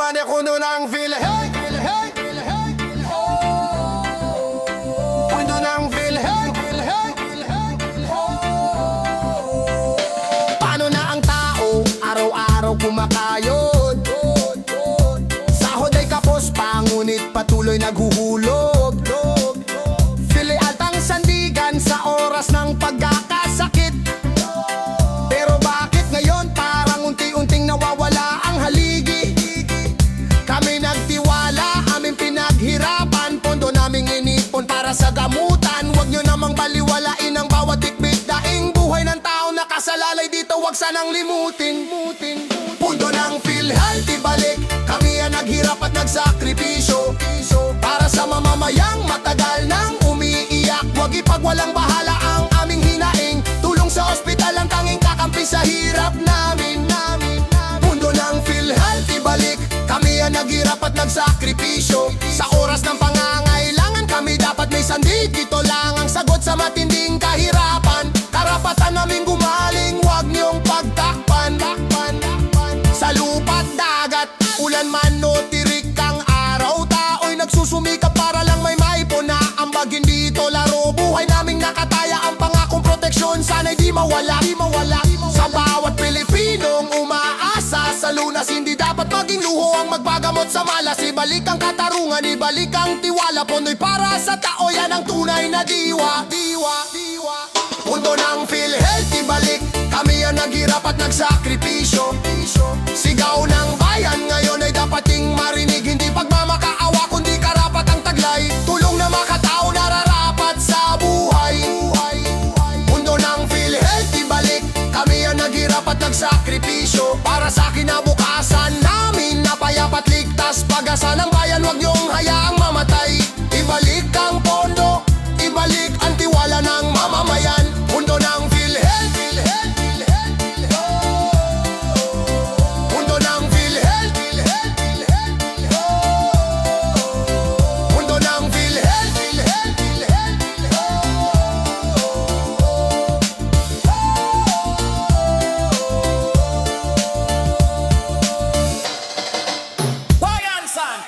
Pagkane kuno ng feel, hey, feel, hey, feel, hey, feel, oh. Kuno ng feel, hey, feel, hey, feel, hey, feel, oh. Paano na ang tao, araw-araw kumakayod? Sahod ay kapos pa, ngunit patuloy naghuhulog. Feel altang sandigan sa oras ng pagkakasakit. Pero bakit ngayon parang unti-unting nawawala ang haligi? Kami nagtiwala, aming pinaghirapan, pondo naming inipon para sa gamutan. Huwag nyo namang baliwalain ang bawat tikbit. Daing buhay ng tao nakasalalay dito, huwag sanang limutin. Pondo ng PhilHealth ibalik, kami ang naghirap at nagsakripisyo para sa mamamayang matagal nang umiiyak. Huwag ipagwalang bahala ang aming hinaing, tulong sa ospital ang tanging kakampi sa hirap namin. Pondo ng PhilHealth ibalik, kami ang naghirap at nagsakripisyo. Sa oras ng pangangailangan kami dapat may sandig. Ito lang ang sagot sa matinding kahirapan. Karapatan naming gumaling, huwag niyong pagtakpan. Sa lupa't dagat, ulan man o tirik ang araw, tao'y nagsusumikap para lang may maipon na ambag. Hindi ito laro, buhay naming nakataya. Ang pangakong proteksyon sana'y di mawala. Sa bawat Pilipinong umaasa sa lunas, hindi dapat maging luho ang magpagamot sa malas. Ibalik ang katarungan, ibalik ang tiwala. Pondo'y para sa tao, yan ang tunay na diwa. Pondo ng PhilHealth ibalik, kami ang naghirap at nagsakripisyo. Sigaw ng bayan ngayon ay dapat ding marinig. Hindi pagmamakaawa kundi karapatang taglay. Tulong na makatao nararapat sa buhay. Pondo ng PhilHealth ibalik, kami ang naghirap at nagsakripisyo para sa kinabukasan namin na payapat ligtas. Pag-asa ng bayan, huwag niyong hayaang mamatay. Ibalik ang pondo, ibalik ang tiwala ng mamamayan. Pondo ng PhilHealth, pondo ng PhilHealth, pondo ng PhilHealth. Wayan san,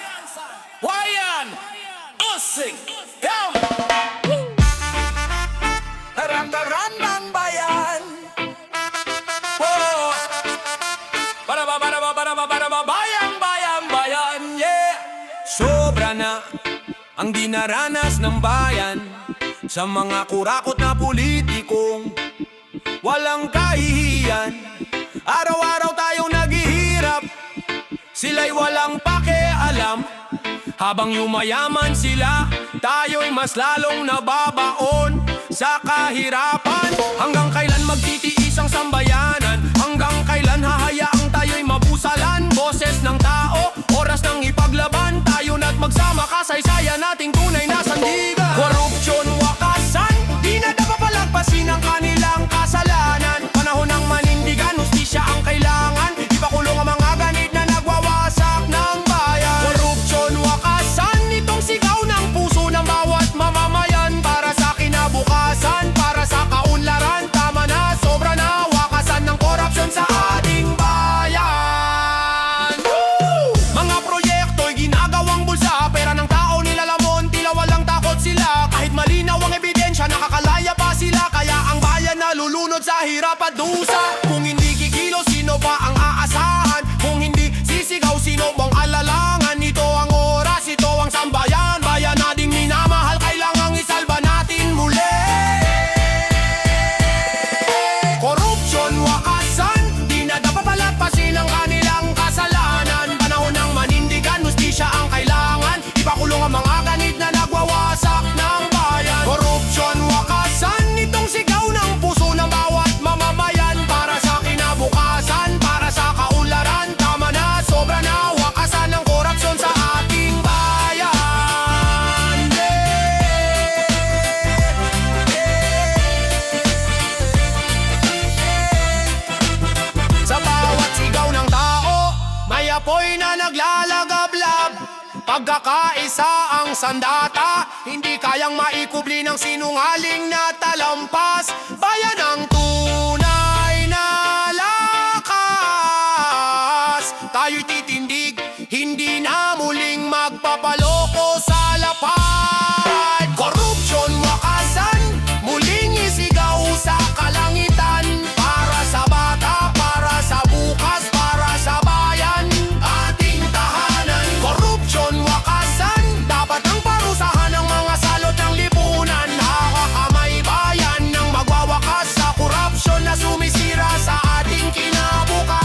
wayan, usig, down. Rang-rang ng bayan. Oh. Baraba, bayan, yeah. Sobra na ang dinaranas ng bayan sa mga kurakot na politikong walang kahihiyan. Araw-araw tayong naghihirap, sila'y walang pakialam. Habang yumayaman sila, tayo'y mas lalong nababaon sa kahirapan. Hanggang kailan magtitiis ang sambayanan? Hanggang kailan hahayaang tayo'y mabusalan? Boses ng tao, oras ng ipaglaban. Tayo na't magsama, kasaysayan nating tunay na sandigan. Korupsyon wakasan, di na dapat palagpasin ang kanilang kasalanan. Panahon ng manindigan, hustisya ang kailangan. Ipakulong ang mga ganid na nagwawasak ng bayan. Korupsyon wakasan, itong sigaw ng puso ng bawat mamamayan. Para sa kinabukasan, para sa kaunlaran. Tama na, sobra na, wakasan ng korupsyon sa ating bayan. Woo! Mga proyekto'y ginagawang bulsa, pera ng tao nilalamon, tila walang takot sila. Kahit malinaw ang ebidensya, nakakalaya pa sila. Kaya ang bayan nalulunod sa hirap at dusa. Kung hindi kikilos, sino ba ang aasahan? Kung hindi sisigaw, sino bang alalangan? Ito ang oras, ito ang sambayan. Bayan nating minamahal, kailangang isalba natin muli. Korupsyon wakasan, di na dapat palagpasin ang kanilang kasalanan. Panahon ng manindigan, hustisya ang kailangan. Ipakulong ang mga ganid na nagwawasak ng bayan. Korupsyon wakasan, itong sigaw ng puso ng bawat mamamayan. Para sa kinabukasan, para sa kaunlaran. Tama na, sobra na, wakasan ng korupsyon sa ating bayan. Sa bawat sigaw ng tao, may apoy na naglalagablab. Pagkakaisa ang sandata, hindi kayang maikubli ng sinungaling na talampas. Bayan ang tunay na lakas, tayo'y titindig, Hindi na muling magpapaloko sa lapad. Korupsyon wakasan, muling isigaw sa kalangitan. Para sa bata, para sa bukas, para sa bayan, ating tahanan. Korupsyon wakasan, dapat ang parusahan ng mga salot ng lipunan. Nakakamay bayan ng magwawakas sa korupsyon na sumisira sa ating kinabukasan.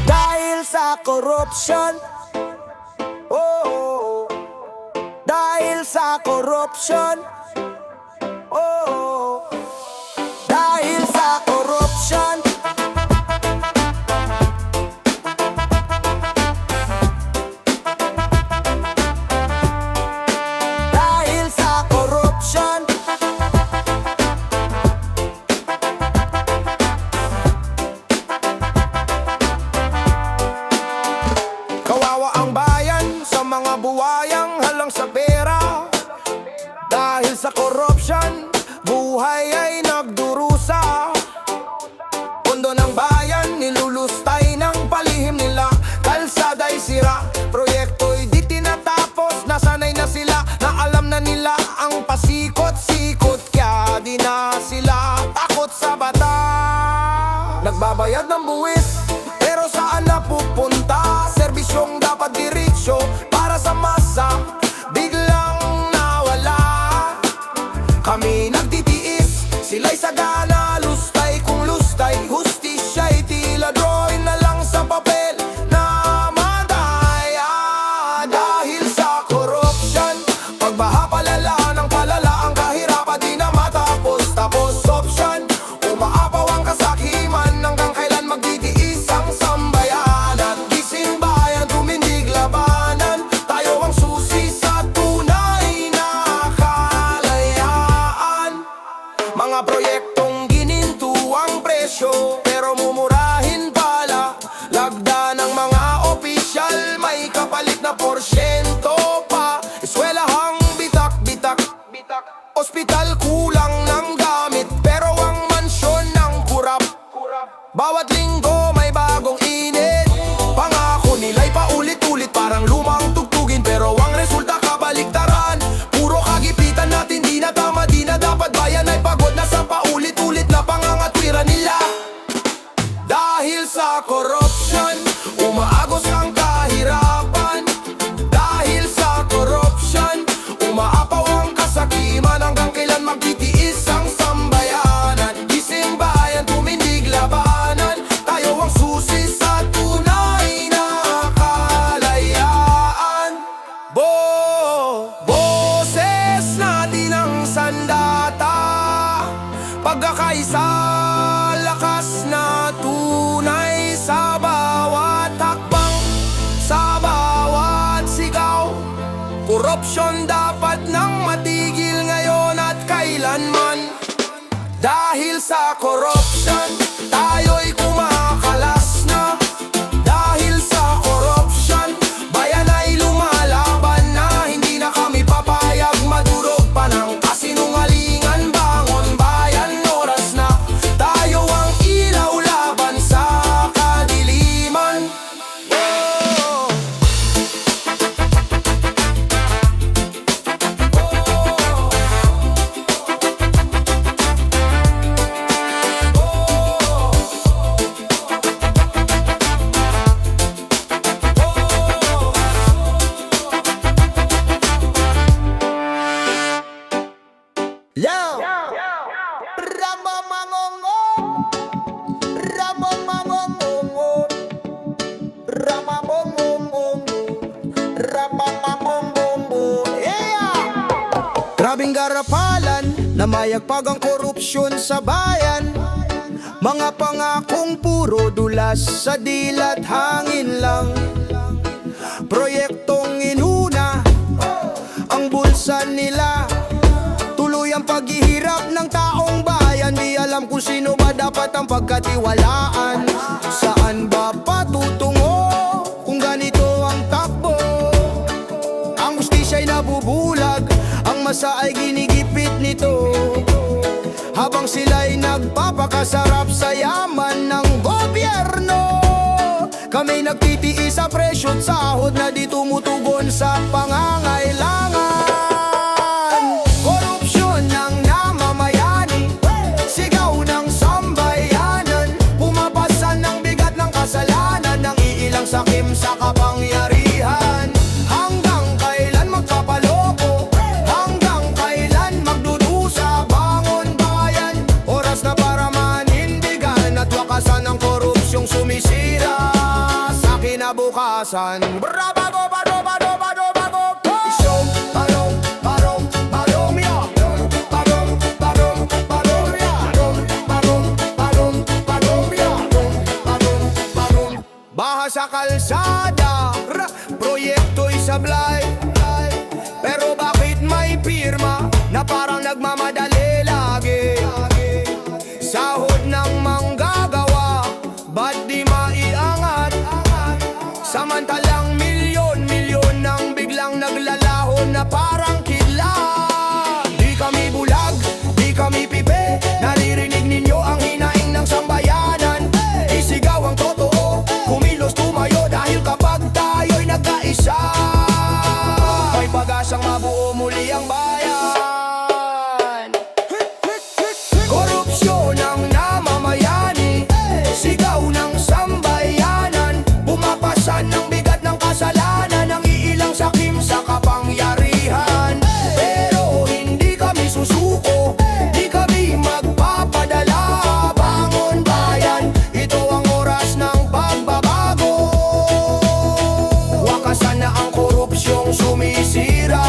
Dahil sa corruption, oh, dahil sa corruption, oh, dahil sa corruption. Dahil sa corruption, Kawawa ang bayan sa mga buwayang halang sa pera. Dahil sa corruption, buhay ay nagdurusa. Pondo ng bayan, nilulustay ng palihim nila. Kalsada'y sira, proyekto'y di tinatapos. Nasanay na sila, na alam na nila ang pasikot-sikot. Kaya di na sila takot sa bata. Nagbabayad ng buwis, pero saan napupunta? Serbisyong dapat diretsyo para sa masa, biglang nawala. Kami nagtitiis, sila'y sagana. Lustay kung lustay, hustisya'y tila drawing na lang sa papel na madaya. Dahil sa corruption, pagbaha palala ng palala. Ang kahirapan di na matapos, tapos option. Umaapaw ang kasakiman, hanggang kailan magtitiis ang sambayanan. Gising bayan, tumindig labanan. Tayo ang susi sa tunay na kalayaan. Mga proyektong gininto ang presyo, pero mumurahin pala. Lagda ng mga opisyal, may kapalit na porsyento pa. Eskwelahang bitak-bitak, ospital kulang ng gamit, pero ang mansyon ng kurap. Bawat linggo may bagong init. Pangako nila'y paulit-ulit, parang lumang tugtugin, pero ang resulta kabaliktaran. Puro kagipitan natin, di na tama, di na dapat. Bayan ay pagod na sa paulit-ulit na pangangatwiran nila. Dahil sa corruption, umaagos ang kahirapan. Dahil sa corruption, umaapaw ang kasakiman. Hanggang kailan magtitiis ang sambayanan? Gising bayan, tumindig labanan. Tayo ang susi sa tunay na kalayaan. Boses natin ang sandata, pagkakaisa, lakas na tunay sa bawat hakbang, sa bawat sigaw. Korupsyon dapat nang matigil ngayon at kailanman. Dahil sa corruption, tayo'y kumakalas na. Dahil sa corruption, bayan ay lumalaban na. Hindi na kami papayag madurog pa ng kasinungalingan. Bangon bayan, oras na. Tayo ang ilaw laban sa kadiliman. Oh. yo, Ramo mangongo, Ramo mangongo, Ramo mangongo, Ramo mangongo, yeah! Grabing garapalan, namayagpag ang korupsyon sa bayan. Mga pangakong puro dulas sa dilat hangin lang. Proyektong inuna ang bulsa nila. Tuloy ang paghihirap ng taong bayan. Di alam alam kung sino ba dapat ang pagkatiwalaan. Saan ba patutungo kung ganito ang takbo? Ang hustisya'y nabubulag, ang masa ay ginigipit nito, habang sila'y nagpapakasarap sa yaman ng gobyerno. Kami nagtitiis sa presyo't sahod na di tumutugon sa pangangailangan. Korupsyon ng namamayani, sigaw ng sambayanan, pumapasan ng bigat ng kasalanan ng iilang sakim sa kapangyarihan. Hanggang kailan magpapaloko? Hanggang kailan magdudusa? Bangon bayan, oras na para manindigan at wakasan ang korupsyong sumisira sa kinabukasan. Brabago, bago, bago, bago, bago. Isyong barong, barong, barong, ya. Barong, barong, barong, ya. Barong, barong, barong, ya. Barong, barong. Baha sa kalsada, proyekto'y sablay, pero bakit may pirma na parang nagmamadali lagi? Sahod ng manggagawa, ba't di maiangat? Samantalang milyon-milyon nang biglang naglalaho na parang kidlat. Di kami bulag, di kami pipe, naririnig ninyo ang hinaing ng sambayanan. Isigaw ang totoo, kumilos tumayo dahil kapag tayo'y nagkaisa, may pag-asang mabuo muli ang bayan. Korupsyon ng namamayani, sigaw ng sambayanan, pumapasan ng bigat ng kasalanan ng iilang sakim sa kapangyarihan. Pero hindi kami susuko, di kami magpapadala. Bangon bayan, ito ang oras ng pagbabago. Wakasan na ang korupsyong sumisira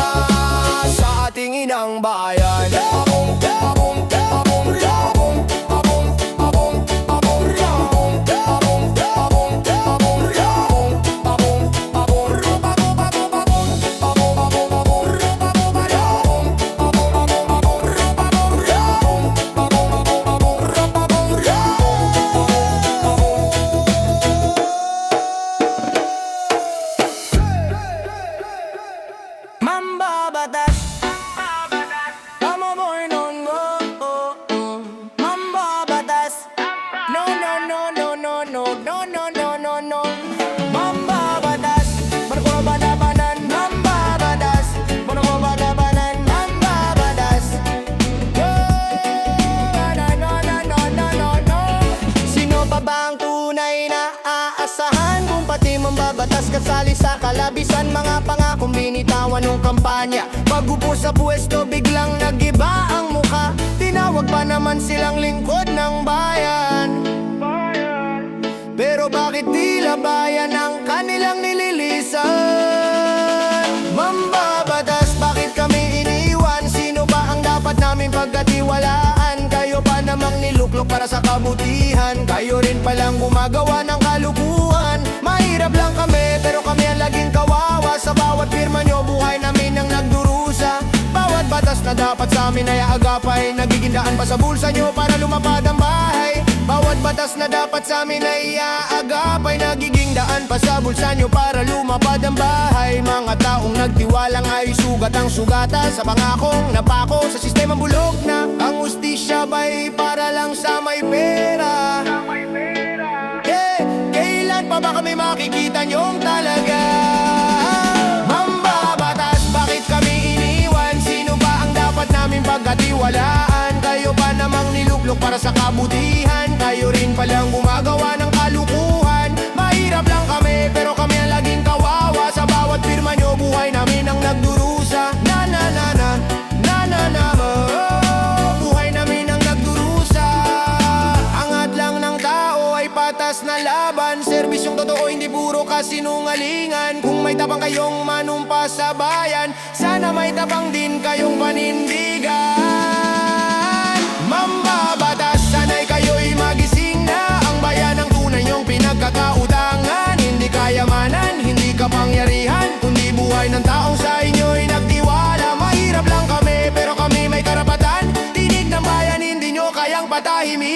sa ating inang bayan. Pabong, pabong, pabong, pabong, pabong, pabong, pabong, pabong, pabong, pabong, pabong, pabong, pabong, mambabatas, mambabatas, no, no, no, no, no, no, no, no, no, no, no. Mambabatas, barkobadabanan, mambabatas, barkobadabanan, mambabatas. No, no, no, no, no, no, no. Sino pa ba ang tunay na aasahan kung pati mambabatas kasali sa kalabisan? Mga pangakong binitawan ng kampanya, pag-upo sa pwesto biglang nagiba ang mukha. Tinawag pa naman silang lingkod ng bayan, pero bakit tila bayan ang kanilang nililisan? Mambabatas, bakit kami iniwan? Sino ba ang dapat namin pagkatiwalaan? Kayo pa namang niluklok para sa kabutihan, kayo rin palang gumagawa ng kalukuhan. Mahirap lang kami, pero kami ang laging kawawa. Sa bawat pirma nyo, buhay namin ang nagdurusa. Bawat batas na dapat sa amin ay aagapay, nagiging daan pa sa bulsa nyo para lumapad ang bahay. Bawat batas na dapat sa amin ay aagapay, nagiging daan pa sa bulsa nyo para lumapad ang bahay. Mga taong nagtiwalang ay sugat ang sugata, sa pangakong napako sa sistemang bulok na. Ang hustisya ba'y para lang sa may pera? Kailan pa ba kami makikita nyong talaga? Mambabatas, bakit kami iniwan? Sino ba ang dapat namin pagkatiwalaan? Kayo pa namang niluklok para sa kabutihan, kayo rin palang gumagawa ng kalukuhan. Mahirap lang kami, pero kami ang laging kawawa. Sa bawat pirma nyo, buhay namin ang nagdurusa. Na na na na, na na na, buhay namin ang nagdurusa. Angat lang ng tao ay patas na laban, serbisyong totoo, hindi puro kasinungalingan. Kung may tapang kayong manumpa sa bayan, sana may tapang din kayong panindigan. Mambabatas, sana'y kayo'y magising na. Ang bayan ang tunay nyong pinagkakautangan. Hindi kayamanan, hindi kapangyarihan, kundi buhay ng taong sa inyo'y nagtiwala. Mahirap lang kami, pero kami may karapatan. Tinig ng bayan, hindi nyo kayang patahimikan.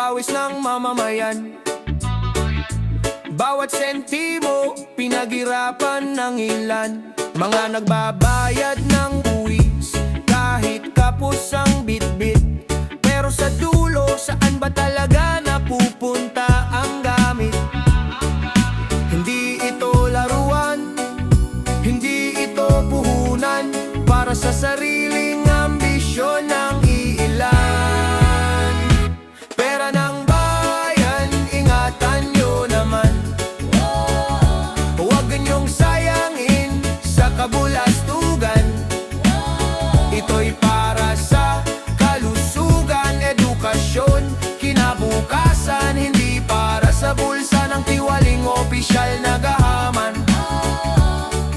pawis ng mamamayan. Bawat sentimo, pinaghirapan ng ilan. Mga nagbabayad ng buwis, kahit kapos ang bitbit. Pero sa dulo, saan ba talaga napupunta ang gamit? Hindi ito laruan, hindi ito puhunan para sa sariling ambisyon ng iilan. Pera ng bayan, ingatan nyo naman. Huwag ninyong sayangin sa kabulastugan. Ito'y para sa kalusugan, edukasyon, kinabukasan. Hindi para sa bulsa ng tiwaling opisyal na gahaman.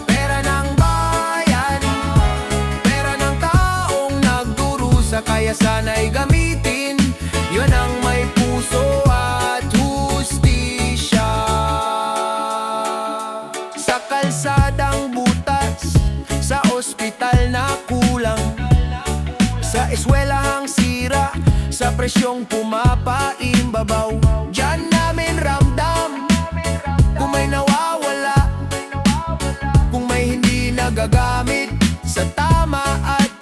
Pera ng bayan, pera ng taong nagdurusa, kaya sana'y gamitin. Yun ang may puso at hustisya. Sa kalsadang butas, sa ospital na kulang, sa eswelahang sira, sa presyong pumapaimbabaw. Diyan namin ramdam kung may nawawala, kung may hindi nagagamit sa tama at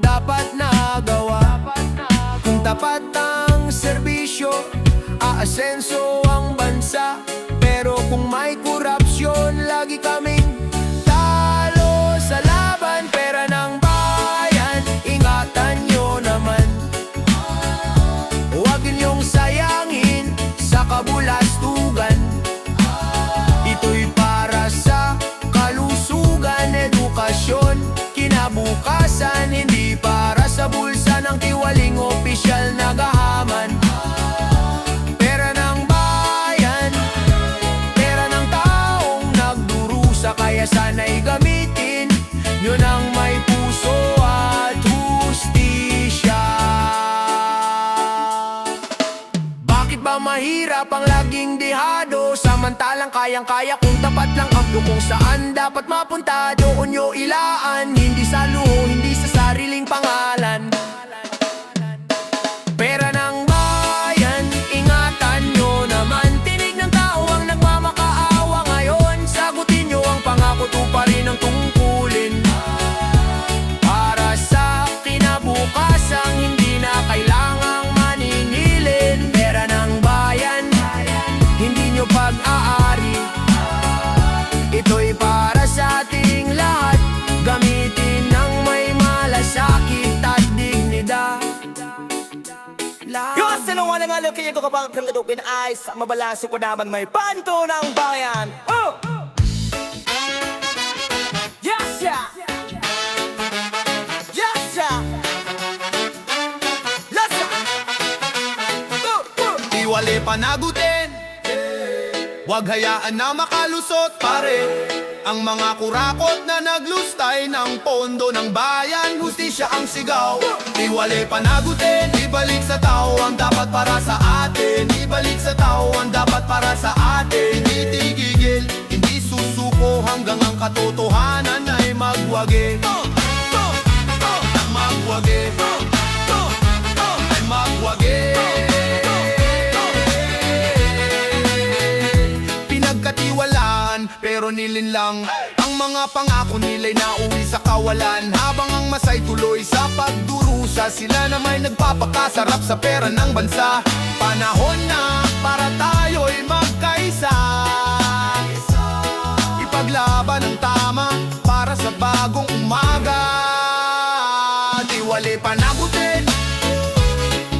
dapat nagawa. Kung tapat ang serbisyo, aasenso ang bansa. Pero kung may korupsyon, lagi kaming talo sa laban. Pera ng bayan, ingatan nyo naman. Huwag ninyong sayangin sa kabulastugan. Ito'y para sa kalusugan, edukasyon, kinabukasan. Hindi para sa bulsa ng tiwaling opisyal na gahaman. Pera ng bayan, pera ng taong nagdurusa, kaya sana'y gamitin. Yun ang may puso at hustisya. Bakit ba mahirap ang laging dehado, samantalang kayang-kaya kung tapat lang ang kung saan dapat mapunta? Doon nyo ilaan, hindi sa luho, hindi sa sariling pangalan. Pera ng bayan, ingatan nyo naman. Tinig ng tao ang nagmamakaawa ngayon. Sagutin nyo ang pangako, tuparin ang tungkulin. Para sa kinabukasan, hindi na kailangang maninilin. Pera ng bayan, hindi nyo pag-aari. Ito'y para sa ating lahat. Gamitin ng may malasakit at dignidad. Yung sinungaling nga lang kaya ko kapag kaludupin ay sa mabalasok ko naman may panto ng bayan. Oh! Yes, yeah! Yes, yeah! Let's go! Iwali panagutin, wag hayaan na makalusot pare. Ang mga kurakot na naglustay ng pondo ng bayan, hustisya ang sigaw. Iwali panagutin, ibalik sa tao ang dapat para sa atin. Ibalik sa tao ang dapat para sa atin. Hindi tigigil, hindi susuko hanggang ang katotohanan ay magwagi. Ang magwagi, ay magwagi. Pinagkatiwalaan pero nilinlang ang mga pangako nila'y nauwi sa kawalan. Habang ang masay tuloy sa pagdurusa, sila na may nagpapakasarap sa pera ng bansa. Panahon na para tayo'y magkaisa, ipaglaban ang tama para sa bagong umaga. Di panagutin,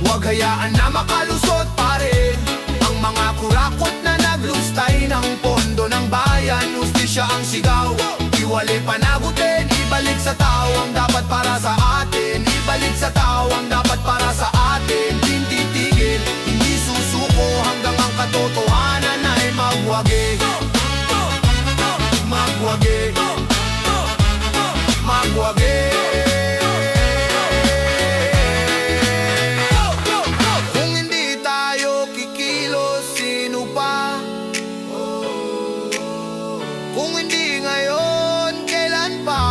huwag hayaan na makalusot pa rin ang mga kurakot na naglustay ng pondo ng bayan. Hustisya ang sigaw, iwalay panagutin. Ibalik sa tao ang dapat para sa atin. Ibalik sa tao ang dapat para sa atin. Hindi titigil, hindi susuko hanggang ang katotohanan ay magwagi. Magwagi, magwagi. Kung hindi tayo kikilos, sino pa? Kung hindi ngayon, kailan pa?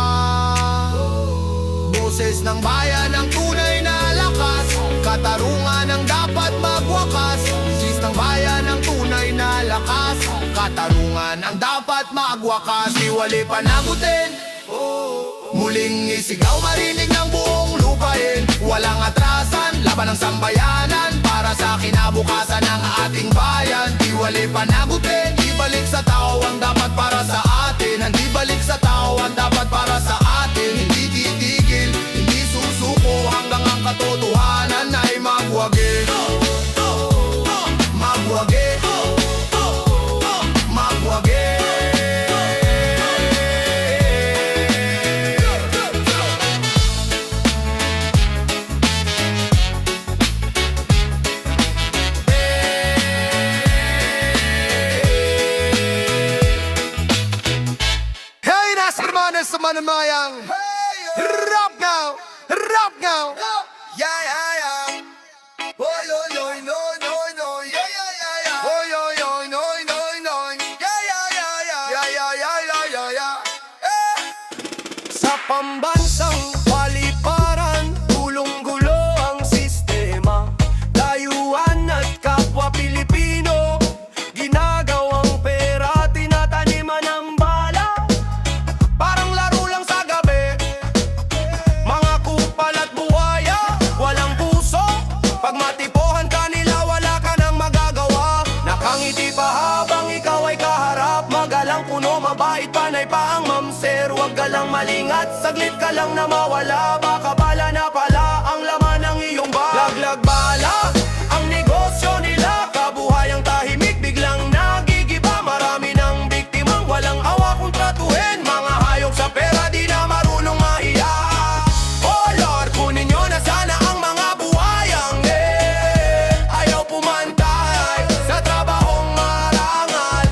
Boses ng bayan ang tunay na magwakas di wali panagutin. Muling isigaw marinig ng buong lupain. Walang atrasan, laban ng sambayanan para sa kinabukasan ng ating bayan. Di wali panagutin, di balik sa tao ang dapat para sa atin. Hindi balik sa tao ang dapat para sa atin. Hindi titigil, hindi susuko hanggang ang katotohanan ay magwagi. Magwagi. Magwagi. Hey, nasa hermanos sa manamayang. Rap now, rap now. Yeah, yeah, yeah. Oy, oy, oy, no, no, no. Yeah, yeah, yeah, yeah. Oy, oy, oy, no, no, no. Yeah, yeah, yeah, yeah. Yeah, yeah, yeah, yeah, yeah, yeah. Eh. Sa pambansang paliparan, gulong-gulo ang sistema. Dayuhan at kapwa Pilipino, ginagawang pera, tinataniman ng bala. Parang laro lang sa gabi, mga kupal at buhaya, walang puso. Pag matipuhan ka nila, wala ka nang magagawa. Nakangiti pa habang ikaw ay kaharap, magalang puno, mabait, panay pa ang mamser. Huwag ka lang malingat, saglit ka lang na mawala. Baka bala na pala ang laman ng iyong bag. Laglag bala ang negosyo nila, kabuhayang tahimik biglang nagigiba. Marami ng biktimang walang awa kung tratuhin, mga hayop sa pera di na marunong mahiya. Oh Lord, kunin nyo na sana ang mga buhayang ayaw pumantay sa trabahong marangal.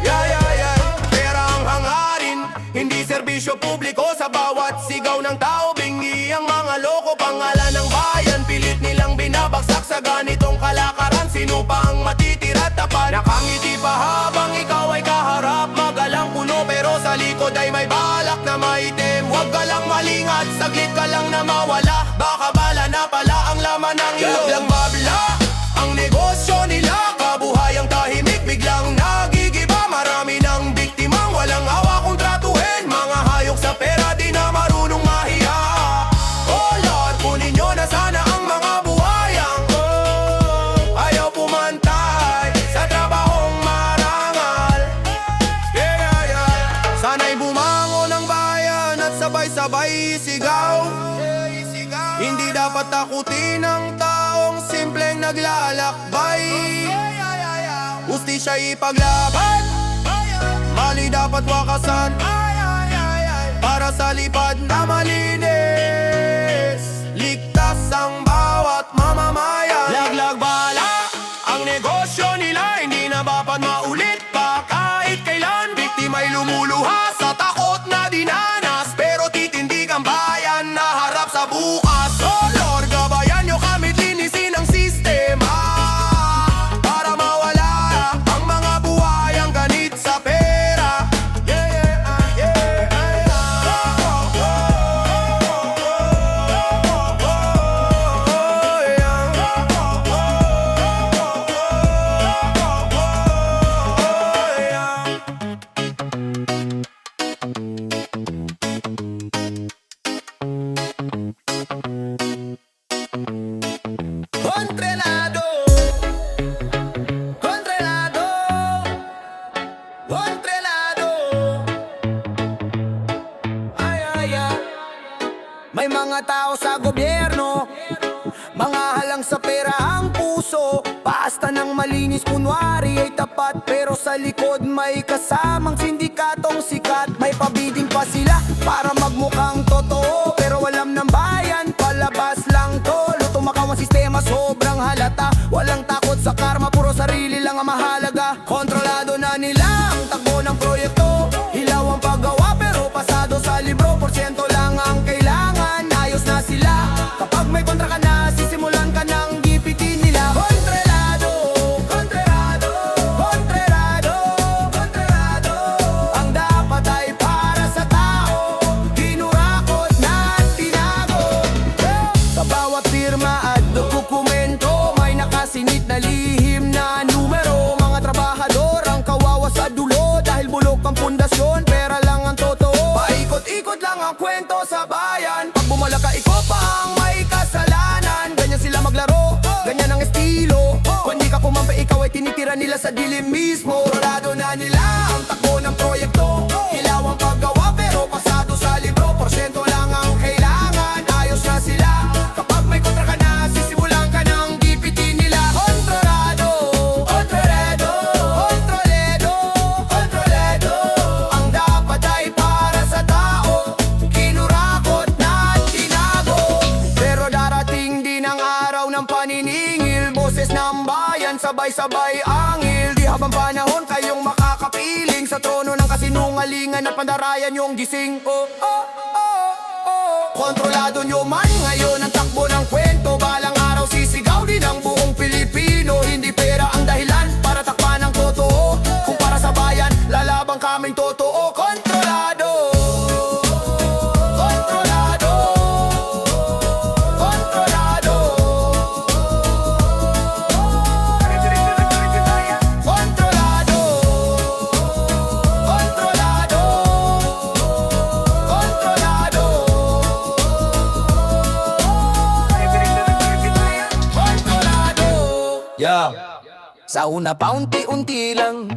Yeah, yeah, yeah. Pera ang hangarin, hindi serbisyo publiko. Sa bawat sigaw ng tao, bingi ang mga loko. Pangalan ng bayan, pilit nilang binabagsak sa ganitong kalakaran. Sino pa ang matitira tapat? Nakangiti pa habang ikaw ay kaharap, magalang puno pero sa likod ay may balak na maitim. Huwag ka lang malingat, saglit ka lang na mawala. Baka bala na pala ang laman ng iyong lang babla. Ang negosyo nila, kabuhayang tahimik biglang nagigiba. Marami ng biktimang walang awa kung tratuhin, mga hayok sa pera di na marunong mahiya. Oh Lord, kunin nyo na sana ang mga buhayang ayaw pumantay sa trabahong marangal. Yeah, yeah, yeah. Sana'y bumangon ang bayan at sabay-sabay sigaw. Hindi dapat takutin ang taong simpleng naglalakbay. Ustisya ipaglaban, mali dapat wakasan, para sa lipad na malinis. Ligtas ang bawat mamamayan. Laglag bala ang negosyo nila, hindi na dapat maulit pa kahit kailan. Biktima'y lumuluha sa takot na dinanas, pero titindig ang bayan na harap sa bukas. Oh Lord, gabayan nyo kami, linisin ang sistema para mawala ang mga buhayang ganit sa pera. Yeah, yeah, yeah, Controlado, controlado, controlado. Ay, ay, ay. May mga tao sa gobyerno, mga halang sa pera ang puso. Basta ng malinis kunwari ay tapat, pero sa likod may kasamang sindikatong sikat. May pabiding pa sila para magmukhang totoo, pero alam ng bayan, palabas lang to. Tumakaw ang sistema, sobrang halata. Walang takot sa karma, puro sarili lang ang mahalaga. Kontrolado na nila ang takbo ng proyekto. Hilaw ang paggawa pero pasado sa libro. Porsyento lang ang kailangan, ayos na sila. Kapag may kontra ka na, sisimulan ka ng gipitin nila. Kontrolado, kontrolado, kontrolado, kontrolado. Ang dapat ay para sa tao, hinurakot na tinago. Sa bawat firma at dokumento, may nakasinit na lihim na numero. Mga trabahador ang kawawa sa dulo, dahil bulok ang ikaw ay tinitira nila sa dilim mismo. Rolado na nila ang takbo ng proyekto. Hilaw ang paggawa pero pasado sa libro. Porsyento lang ang kailangan, ayos na sila. Kapag may kontra ka na, sisimulan ka ng GPT nila. Kontrolado, kontrolado, kontroledo, kontroledo. Ang dapat ay para sa tao, kinurakot na tinago. Pero darating din ang araw ng paniningil. Boses ng bayan, sabay-sabay angil. Di habang panahon kayong makakapiling sa trono ng kasinungalingan at pandarayan yung gising. Kontrolado nyo man ngayon ang takbo ng kwento. Balang araw sisigaw din ang buong Pilipino. Hindi pera ang dahilan para takpan ng totoo. Kung para sa bayan, lalabang kaming totoo. Kontrolado, kontrolado, kontrolado, kontrolado, kontrolado, kontrolado, kontrolado. Yeah. Sa una paunti-unti lang,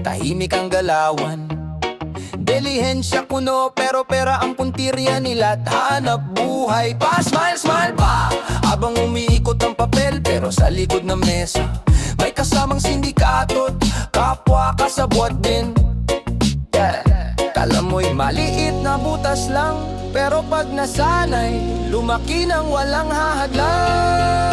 tahimik ang galawan. Delihensya kuno pero pera ang puntirya nila. Hanap buhay pa, smile pa. Habang umiikot ang papel pero sa likod ng mesa may kasamang sindikato at kapwa kasabwat din. Yeah. Kala mo'y maliit na butas lang, pero pag nasanay, lumaki nang walang hahadlang.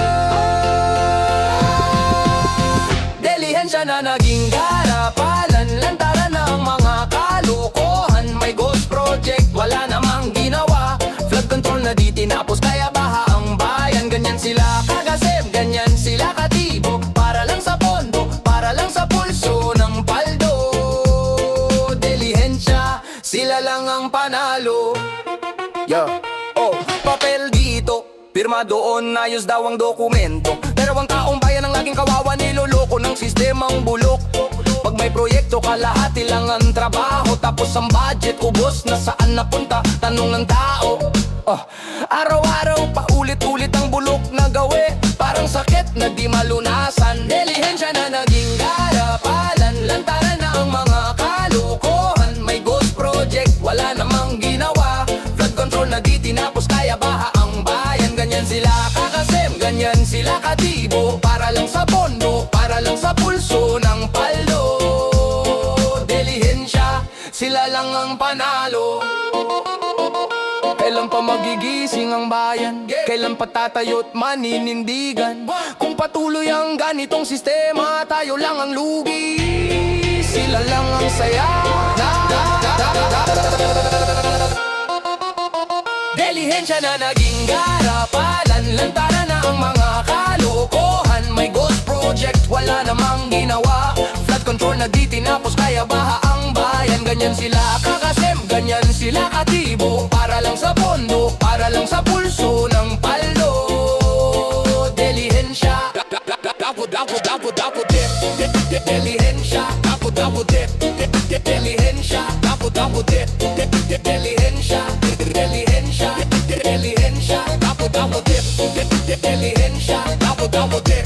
Delihensya na naging garapalan, lantaran na ang mga kalokohan. May ghost project, wala namang ginawa. Flood control na di tinapos, kaya baha ang bayan. Ganyan sila kagasib, ganyan sila katibo. Para lang sa pondo, para lang sa pulso ng paldo. Delihensya, sila lang ang panalo. Yeah. Oh, papel dito, pirma doon, ayos daw ang dokumento. Pero ang taong bayan ang laging kawawa, niloloko ng sistemang bulok. Pag may proyekto, kalahati lang ang trabaho. Tapos ang budget, ubos na saan napunta, tanong ng tao. Araw-araw, paulit-ulit ang bulok na gawi. Parang sakit na di malunasan. Delihensya na naging garapalan, lantaran na ang mga kalokohan. May ghost project, wala namang ginawa. Flood control na di tinapos, kaya baha ang bayan. Ganyan sila kakasim, ganyan sila katibo. Para lang sa pondo, para lang sa pulso ng paldo. Delihensya, sila lang ang panalo. Kailan pa magigising ang bayan? Kailan pa tatayo't maninindigan? Kung patuloy ang ganitong sistema, tayo lang ang lugi, sila lang ang saya. Delihensya na naging garapalan, lantaran na ang mga kalokohan. May ghost project, wala namang ginawa. Flood control na di tinapos, kaya baha ang bayan. Ganyan sila kakasim, ganyan sila katibo. Para lang sa pondo, para lang sa pulso ng paldo. Delihensya, double dip. Delihensya, double dip. Delihensya, double dip. Delihensya, Delihensya, Delihensya, double dip. Delihensya, double dip.